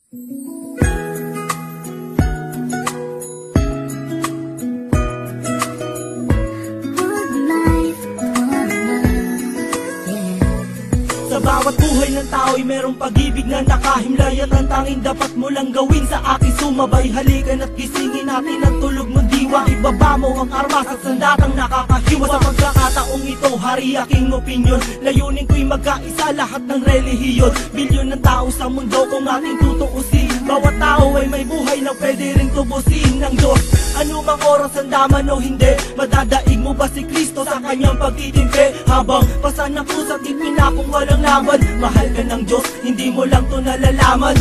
Sa bawat buhay ng tao'y merong pag-ibig na nakahimlay, at ang tanging dapat mo lang gawin sa akin sumabay. Halikan at gisingin natin ang tulog mong diwa. Ibaba mo ang armas at sandatang nakakahiwa. Sa pagkakataong ito, hari aking opinyon. Layunin ko'y magkaisa lahat ng relihiyon. Bilyon ng tao sa mundo kung ating tutuusin. Bawat tao ay may buhay na pwede rin tubusin ng Diyos. Ano mang oras ang daman o hindi, madadaig mo ba si Kristo sa kanyang pagtitimpi? Habang pasan ng kusat ipinakong walang laban, mahal ka ng Diyos, hindi mo lang to nalalaman.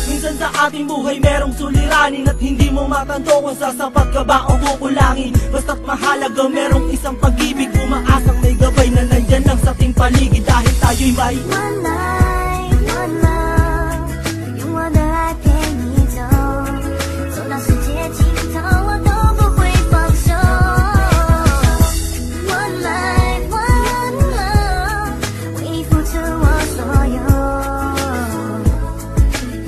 Minsan sa ating buhay merong suliranin, at hindi mo matanto kung sasapat ka ba o kukulangin. Basta't mahalaga merong isang pag-ibig, umaasang may gabay na nandyan lang sa ating paligid. Dahil tayo'y may one life, one love， 用我的爱陪你走，走到世界尽头我都不会放手。One life, one love， 为你付出我所有，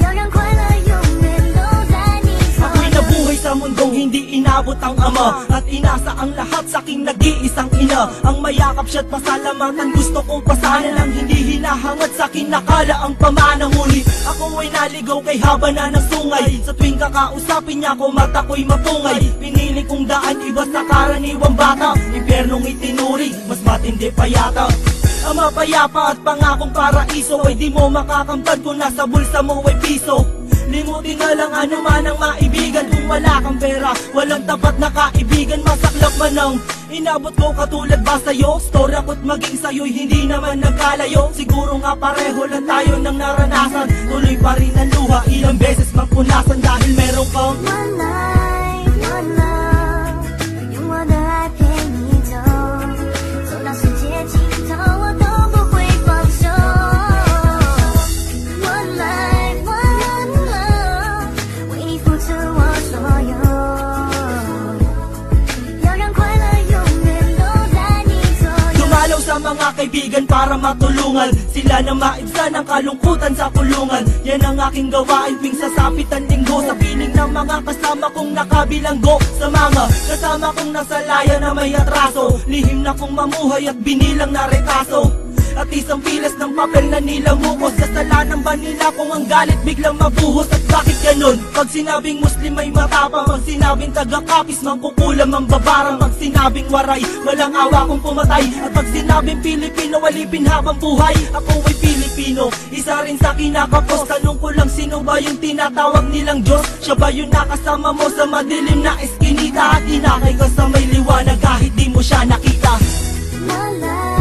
要让快乐永远都在你左右。 Ako'y nabuhay sa mundong hindi inabot ang ama, at inasa ang lahat sa aking nag-iisang ina. Ang mayakap siya't pasalamatan, gusto kong pasanan ang hindi hinahangad sa akin nakala ang pamana. Ngunit ako ay naligaw kay haba na ng sungay. Sa tuwing kakausapin niya ko, mata ko'y mapungay. Pinili kong daan, iba sa karaniwang bata. Impyernong itinuri, mas matindi pa yata. Ang mapayapa at pangakong paraiso ay di mo makakamtan kung nasa bulsa mo ay piso. Limutin na lang ano man ang maibigan. Kung wala kang pera, walang tapat na kaibigan. Masaklap man ang inabot ko katulad ba sa'yo? Story ako't maging sa'yo'y hindi naman nagkalayo. Siguro nga pareho lang tayo ng naranasan. Tuloy pa rin ang luha, ilang beses magpunasan. Dahil meron kang one life, one love， 用我的爱陪你走，走到世界尽头我都不会放手。One life, one love， 为你付出我所有，要让快乐永远都在你左右。 Dumalaw sa mga kaibigan para matulungan sila na maibsan ang kalungkutan sa kulungan. Yan ang aking gawain tuwing sasapit ang linggo. Sa piling ng mga kasama kong nakabilanggo, sa mga kasama kong nasa laya na may atraso. Lihim na kong mamuhay at binilang na retaso, at isang pilas ng papel na nilamukos. Kasalanan ba nila kung ang galit biglang mabuhos? At bakit ganun? Pag sinabing Muslim ay matapang, pag sinabing taga-kapis mangkukulam ang babarang. Pag sinabing waray, walang awa kung pumatay. At pag sinabing Pilipino, walipin habang buhay. Ako ay Pilipino, isa rin sa kinakapos. Tanong ko lang, sino ba yung tinatawag nilang Diyos? Siya ba yung nakasama mo sa madilim na eskinita? At inakay ka sa may liwanag kahit di mo siya nakita. One life.